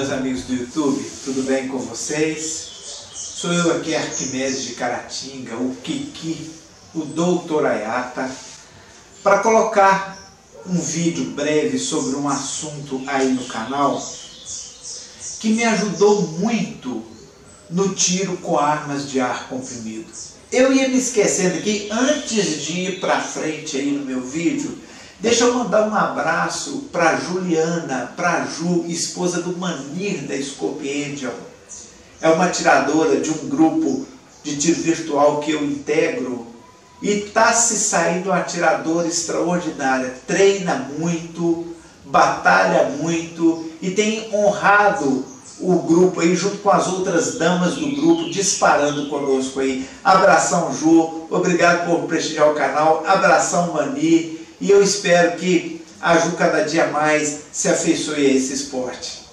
meus amigos do YouTube, tudo bem com vocês? Sou eu aqui, Arquimedes de Caratinga, o Kiki, o Doutor Ayata, para colocar um vídeo breve sobre um assunto aí no canal que me ajudou muito no tiro com armas de ar comprimido. Eu ia me esquecendo aqui, antes de ir para frente aí no meu vídeo, deixa eu mandar um abraço para Juliana, para Ju, esposa do Manir da Scope Angel. É uma atiradora de um grupo de tiro virtual que eu integro e está se saindo uma atiradora extraordinária. Treina muito, batalha muito e tem honrado o grupo aí junto com as outras damas do grupo disparando conosco aí. Abração, Ju, obrigado por prestigiar o canal, abração, Mani. E eu espero que a Ju cada dia mais se afeiçoe a esse esporte.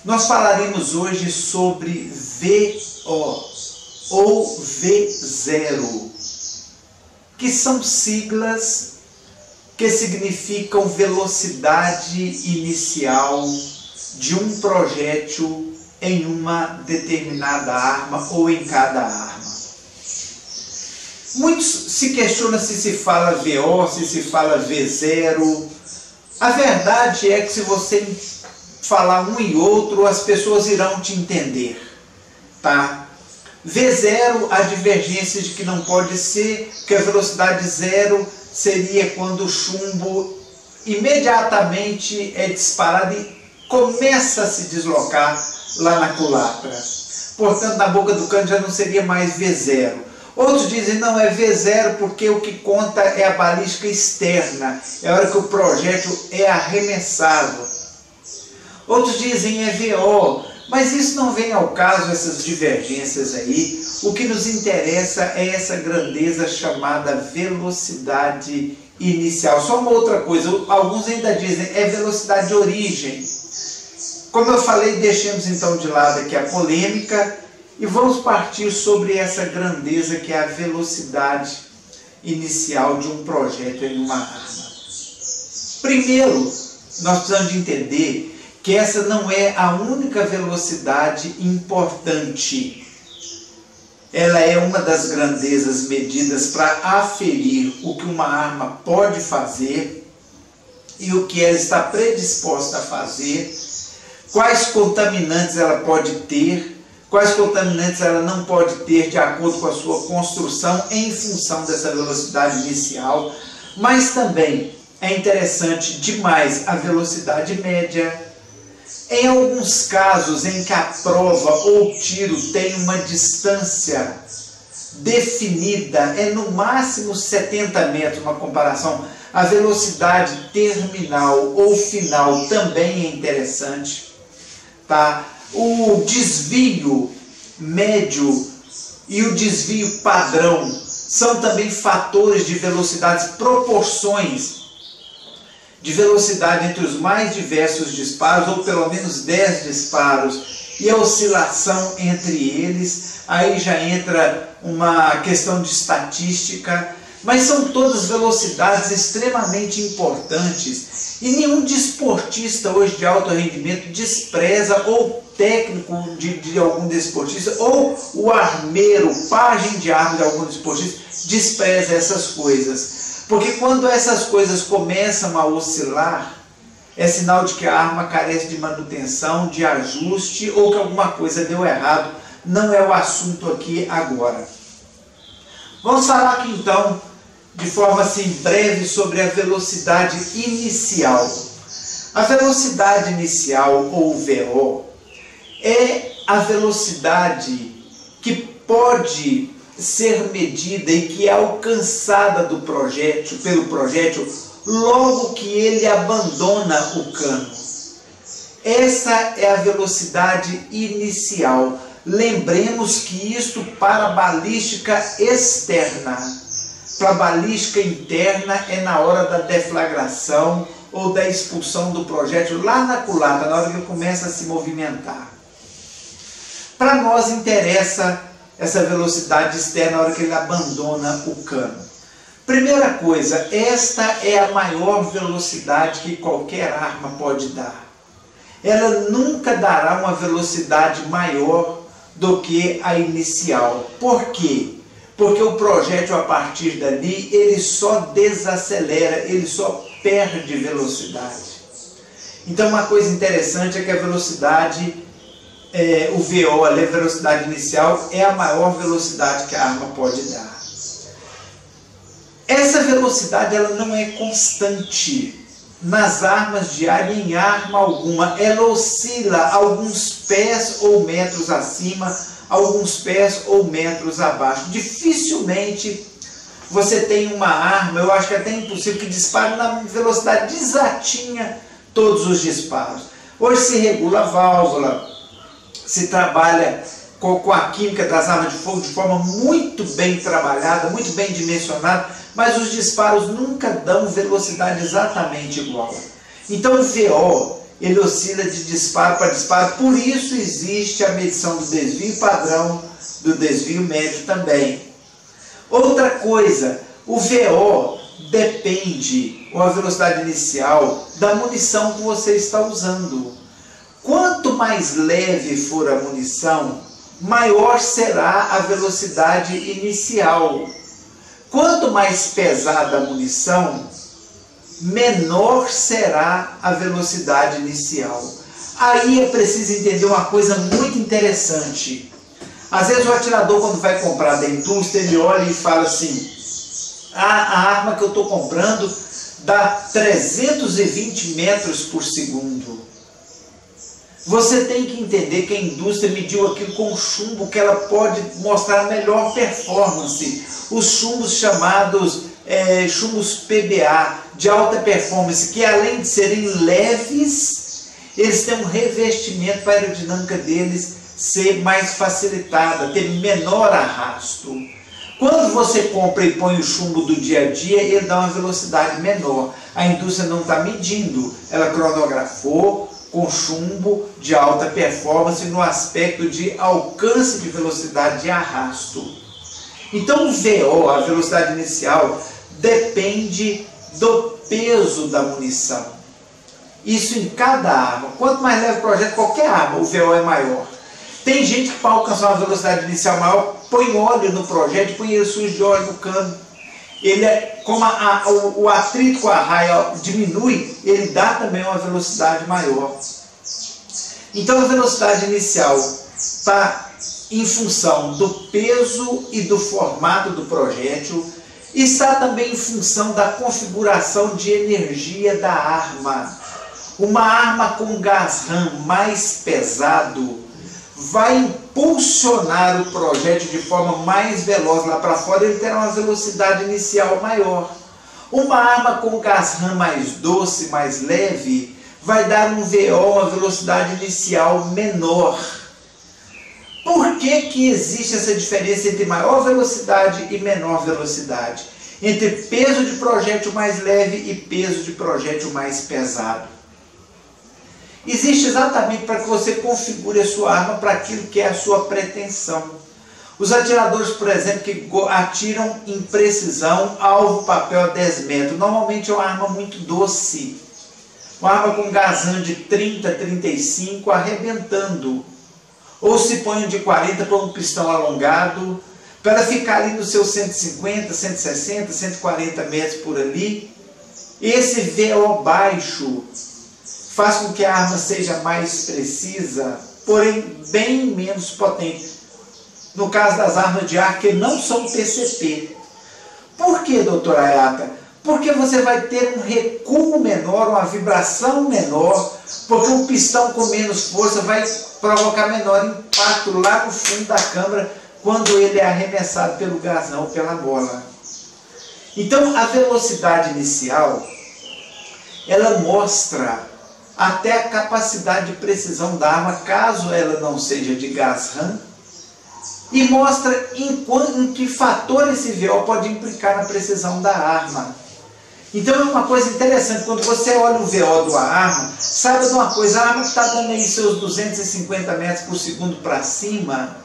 Nós falaremos hoje sobre VO ou V0, que são siglas que significam velocidade inicial de um projétil em uma determinada arma ou em cada arma. Muitos se questionam se fala VO, se fala V0. A verdade é que se você falar um e outro, as pessoas irão te entender, tá? V0, a divergência de que não pode ser, que a velocidade zero seria quando o chumbo imediatamente é disparado e começa a se deslocar lá na culatra. Portanto, na boca do cano já não seria mais V0. Outros dizem, não, é V0 porque o que conta é a balística externa, é a hora que o projétil é arremessado. Outros dizem é VO, mas isso não vem ao caso, essas divergências aí. O que nos interessa é essa grandeza chamada velocidade inicial. Só uma outra coisa, alguns ainda dizem é velocidade de origem. Como eu falei, deixemos então de lado aqui a polêmica e vamos partir sobre essa grandeza que é a velocidade inicial de um projétil em uma arma. Primeiro, nós precisamos de entender que essa não é a única velocidade importante. Ela é uma das grandezas medidas para aferir o que uma arma pode fazer e o que ela está predisposta a fazer, quais contaminantes ela pode ter, quais contaminantes ela não pode ter de acordo com a sua construção em função dessa velocidade inicial, mas também é interessante demais a velocidade média. Em alguns casos em que a prova ou tiro tem uma distância definida, é no máximo 70 metros, uma comparação, a velocidade terminal ou final também é interessante. Tá? O desvio médio e o desvio padrão são também fatores de velocidades, proporções de velocidade entre os mais diversos disparos, ou pelo menos 10 disparos, e a oscilação entre eles. Aí já entra uma questão de estatística, mas são todas velocidades extremamente importantes e nenhum desportista hoje de alto rendimento despreza, ou técnico de algum desportista, ou o armeiro, pajem de arma de algum desportista, despreza essas coisas. Porque quando essas coisas começam a oscilar, é sinal de que a arma carece de manutenção, de ajuste, ou que alguma coisa deu errado. Não é o assunto aqui agora. Vamos falar aqui então, de forma assim breve, sobre a velocidade inicial. A velocidade inicial, ou VO, é a velocidade que pode ser medida e que é alcançada do projétil, pelo projétil logo que ele abandona o cano. Essa é a velocidade inicial. Lembremos que isto para a balística externa. Para a balística interna é na hora da deflagração ou da expulsão do projétil lá na culatra, na hora que ele começa a se movimentar. Para nós interessa essa velocidade externa na hora que ele abandona o cano. Primeira coisa, esta é a maior velocidade que qualquer arma pode dar. Ela nunca dará uma velocidade maior do que a inicial. Por quê? Porque o projétil, a partir dali, ele só desacelera, ele só perde velocidade. Então, uma coisa interessante é que a velocidade, o VO, a velocidade inicial, é a maior velocidade que a arma pode dar. Essa velocidade ela não é constante nas armas de ar e em arma alguma. Ela oscila alguns pés ou metros acima, alguns pés ou metros abaixo. Dificilmente você tem uma arma, eu acho que é até impossível, que dispare na velocidade exatinha todos os disparos. Hoje se regula a válvula, se trabalha com a química das armas de fogo de forma muito bem trabalhada, muito bem dimensionada, mas os disparos nunca dão velocidade exatamente igual. Então o VO, ele oscila de disparo para disparo, por isso existe a medição do desvio padrão, do desvio médio também. Outra coisa, o VO depende, ou a velocidade inicial, da munição que você está usando. Quanto mais leve for a munição, maior será a velocidade inicial. Quanto mais pesada a munição, menor será a velocidade inicial. Aí é preciso entender uma coisa muito interessante. Às vezes o atirador, quando vai comprar da indústria, ele olha e fala assim: a arma que eu estou comprando dá 320 metros por segundo. Você tem que entender que a indústria mediu aquilo com chumbo, que ela pode mostrar a melhor performance. Os chumbos chamados chumbos PBA, de alta performance, que além de serem leves, eles têm um revestimento para a aerodinâmica deles ser mais facilitada, ter menor arrasto. Quando você compra e põe o chumbo do dia a dia, ele dá uma velocidade menor. A indústria não está medindo, ela cronografou com chumbo de alta performance no aspecto de alcance de velocidade de arrasto. Então o VO, a velocidade inicial, depende do peso da munição. Isso em cada arma. Quanto mais leve o projétil, qualquer arma, o VO é maior. Tem gente que, para alcançar uma velocidade inicial maior, põe óleo no projétil, põe ele sujo de óleo no cano. Ele como o atrito com a raia diminui, ele dá também uma velocidade maior. Então a velocidade inicial está em função do peso e do formato do projétil, e está também em função da configuração de energia da arma. Uma arma com gás RAM mais pesado vai impulsionar o projétil de forma mais veloz lá para fora, ele terá uma velocidade inicial maior. Uma arma com gás RAM mais doce, mais leve, vai dar um VO, uma velocidade inicial menor. Por que existe essa diferença entre maior velocidade e menor velocidade? Entre peso de projétil mais leve e peso de projétil mais pesado. Existe exatamente para que você configure a sua arma para aquilo que é a sua pretensão. Os atiradores, por exemplo, que atiram em precisão, alvo, papel a 10 metros, normalmente é uma arma muito doce. Uma arma com gás RAM de 30, 35, arrebentando. Ou se põe de 40 para um pistão alongado, para ficar ali nos seus 150, 160, 140 metros por ali. Esse VO baixo faz com que a arma seja mais precisa, porém bem menos potente. No caso das armas de ar que não são PCP. Por que, doutora Ayata? Porque você vai ter um recuo menor, uma vibração menor, porque um pistão com menos força vai provocar menor impacto lá no fundo da câmara quando ele é arremessado pelo gasão ou pela bola. Então a velocidade inicial, ela mostra até a capacidade de precisão da arma, caso ela não seja de gás RAM, e mostra em que fator esse VO pode implicar na precisão da arma. Então é uma coisa interessante, quando você olha o VO de uma arma, saiba de uma coisa, a arma que está dando aí seus 250 metros por segundo para cima,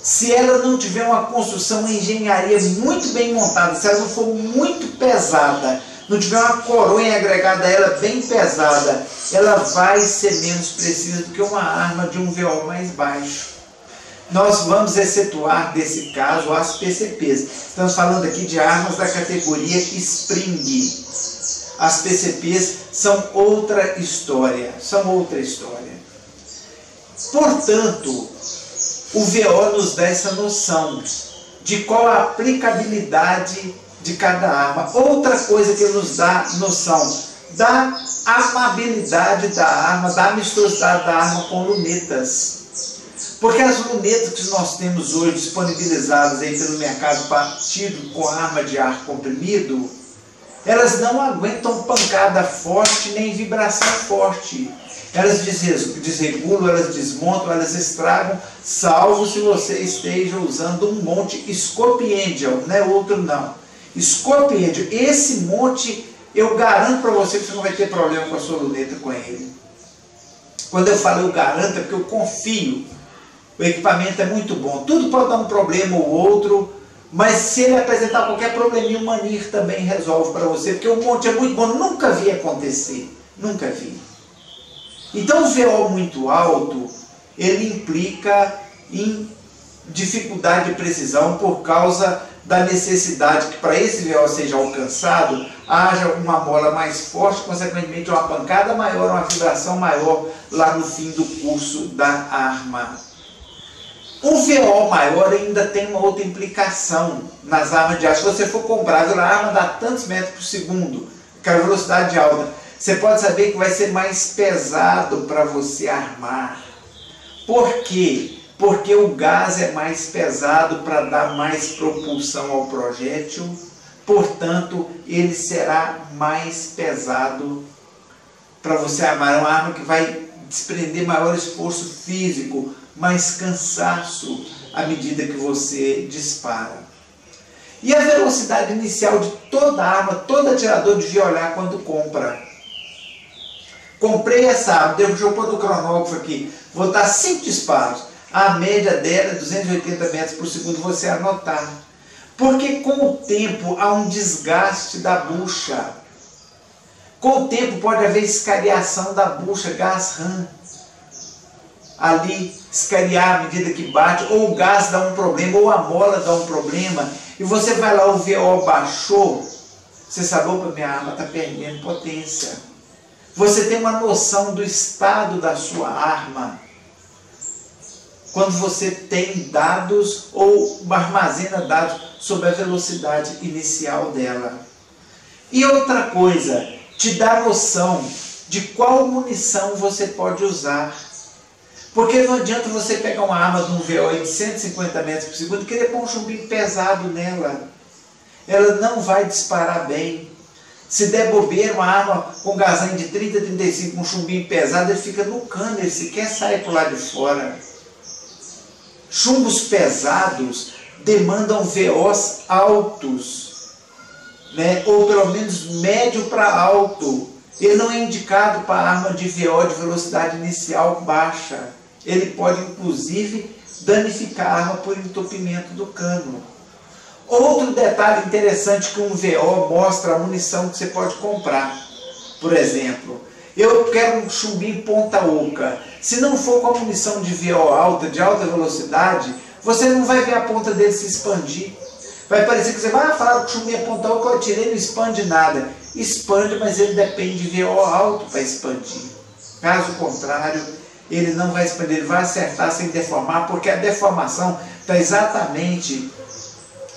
se ela não tiver uma construção, uma engenharia muito bem montada, se ela não for muito pesada, não tiver uma coronha agregada a ela bem pesada, ela vai ser menos precisa do que uma arma de um VO mais baixo. Nós vamos excetuar desse caso as PCPs. Estamos falando aqui de armas da categoria Spring. As PCPs são outra história. Portanto, o VO nos dá essa noção de qual a aplicabilidade de cada arma. Outra coisa que nos dá noção da amabilidade da arma, da amistosidade da arma com lunetas. Porque as lunetas que nós temos hoje disponibilizadas aí pelo mercado para tiro com arma de ar comprimido, elas não aguentam pancada forte nem vibração forte. Elas desregulam, elas desmontam, elas estragam, salvo se você esteja usando um monte Scope Angel, não é outro não. Scope Angel, esse monte, eu garanto para você que você não vai ter problema com a sua luneta com ele. Quando eu falo eu garanto é porque eu confio. O equipamento é muito bom. Tudo pode dar um problema ou outro, mas se ele apresentar qualquer probleminha, o Manir também resolve para você, porque o monte é muito bom. Nunca vi acontecer. Nunca vi. Então o VO muito alto, ele implica em dificuldade de precisão por causa da necessidade que para esse VO seja alcançado, haja uma mola mais forte, consequentemente uma pancada maior, uma vibração maior lá no fim do curso da arma. Um VO maior ainda tem uma outra implicação nas armas de ar. Se você for comprar, a arma dá tantos metros por segundo, com a velocidade alta, você pode saber que vai ser mais pesado para você armar. Por quê? Porque o gás é mais pesado para dar mais propulsão ao projétil, portanto, ele será mais pesado para você armar. É uma arma que vai desprender maior esforço físico, mais cansaço à medida que você dispara. E a velocidade inicial de toda arma, todo atirador devia olhar quando compra. Comprei essa arma, deixa eu pôr no cronógrafo aqui, vou dar 5 disparos. A média dela é 280 metros por segundo, você anotar. Porque com o tempo há um desgaste da bucha. Com o tempo pode haver escariação da bucha, gás RAM. Ali, escariar à medida que bate, ou o gás dá um problema, ou a mola dá um problema, e você vai lá, o VO baixou, você sabe, opa, minha arma está perdendo potência. Você tem uma noção do estado da sua arma, quando você tem dados, ou armazena dados sobre a velocidade inicial dela. E outra coisa, te dá noção de qual munição você pode usar. Porque não adianta você pegar uma arma de um VO de 150 metros por segundo e querer pôr um chumbinho pesado nela. Ela não vai disparar bem. Se der bobeira, uma arma com gasanho de 30, 35, um chumbinho pesado, ele fica no cano, ele sequer sai para o lado de fora. Chumbos pesados demandam VOs altos, né? Ou pelo menos médio para alto. Ele não é indicado para arma de VO de velocidade inicial baixa. Ele pode, inclusive, danificar a arma por entupimento do cano. Outro detalhe interessante que um VO mostra a munição que você pode comprar. Por exemplo, eu quero um chumbinho ponta oca. Se não for com a munição de VO alta, de alta velocidade, você não vai ver a ponta dele se expandir. Vai parecer que você vai falar que o chumbinho é ponta oca, eu tirei, não expande nada. Expande, mas ele depende de VO alto para expandir. Caso contrário, ele não vai expandir, ele vai acertar sem deformar, porque a deformação está exatamente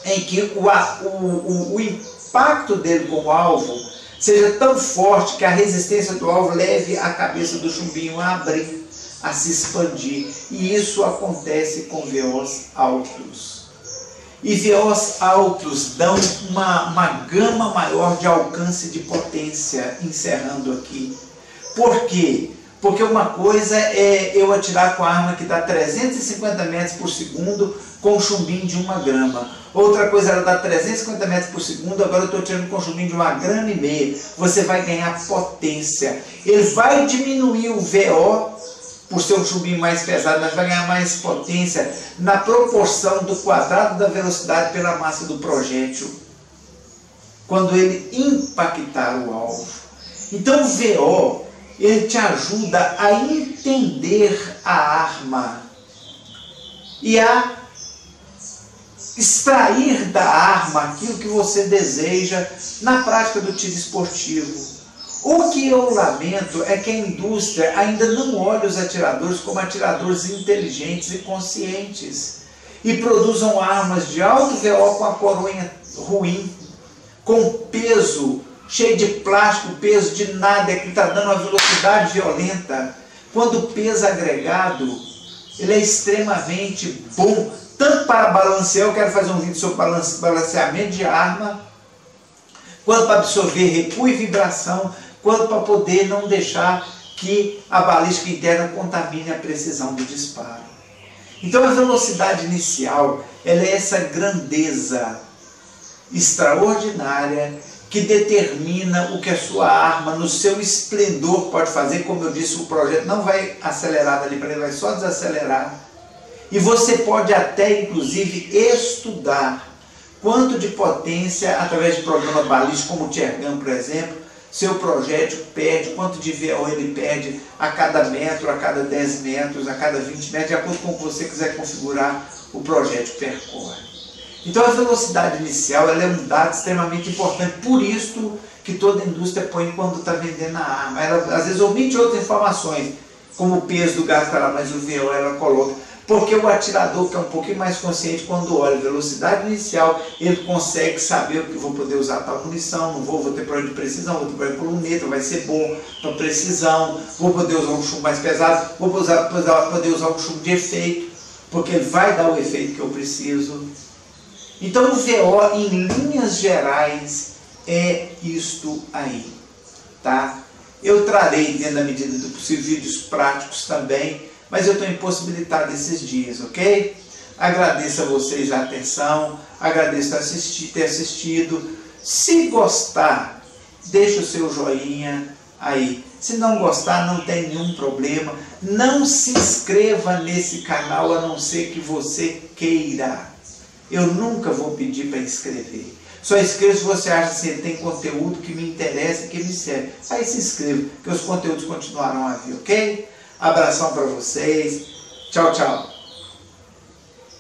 em que o impacto dele com o alvo seja tão forte que a resistência do alvo leve a cabeça do chumbinho a abrir, a se expandir. E isso acontece com VOs altos. E VOs altos dão uma gama maior de alcance de potência, encerrando aqui. Por quê? Porque uma coisa é eu atirar com a arma que dá 350 metros por segundo com um chumbinho de 1 grama. Outra coisa, ela dá 350 metros por segundo, agora eu estou atirando com um chumbinho de 1,5 grama. Você vai ganhar potência. Ele vai diminuir o VO por ser um chumbinho mais pesado, mas vai ganhar mais potência na proporção do quadrado da velocidade pela massa do projétil, quando ele impactar o alvo. Então o VO, ele te ajuda a entender a arma e a extrair da arma aquilo que você deseja na prática do tiro esportivo. O que eu lamento é que a indústria ainda não olha os atiradores como atiradores inteligentes e conscientes e produzam armas de alto VO com a coroinha ruim, com peso, cheio de plástico, peso de nada, que está dando uma velocidade violenta, quando o peso agregado ele é extremamente bom, tanto para balancear, eu quero fazer um vídeo sobre balanceamento de arma, quanto para absorver recuo e vibração, quanto para poder não deixar que a balística interna contamine a precisão do disparo. Então a velocidade inicial, ela é essa grandeza extraordinária que determina o que a sua arma, no seu esplendor, pode fazer. Como eu disse, o projeto não vai acelerar dali para ele, vai só desacelerar. E você pode até, inclusive, estudar quanto de potência, através de programa balístico, como o Tiergan, por exemplo, seu projétil perde, quanto de VO ele perde a cada metro, a cada 10 metros, a cada 20 metros, de acordo com o que você quiser configurar o projétil percorre. Então a velocidade inicial ela é um dado extremamente importante, por isso que toda a indústria põe quando está vendendo a arma. Ela às vezes omite outras informações, como o peso do gás está lá, mas o VO ela coloca. Porque o atirador, que é um pouquinho mais consciente, quando olha a velocidade inicial, ele consegue saber que vou poder usar tal munição, não vou ter problema de precisão, vou ter problema de coluneta, vai ser bom para precisão, vou poder usar um chumbo mais pesado, vou poder usar um chumbo de efeito, porque ele vai dar o efeito que eu preciso. Então o VO, em linhas gerais, é isto aí, tá? Eu trarei, dentro da medida do possível, vídeos práticos também, mas eu estou impossibilitado esses dias, ok? Agradeço a vocês a atenção, agradeço ter assistido. Se gostar, deixa o seu joinha aí. Se não gostar, não tem nenhum problema. Não se inscreva nesse canal, a não ser que você queira. Eu nunca vou pedir para inscrever. Só inscreva se você acha que tem conteúdo que me interessa e que me serve. Aí se inscreva, que os conteúdos continuarão a vir, ok? Abração para vocês. Tchau, tchau.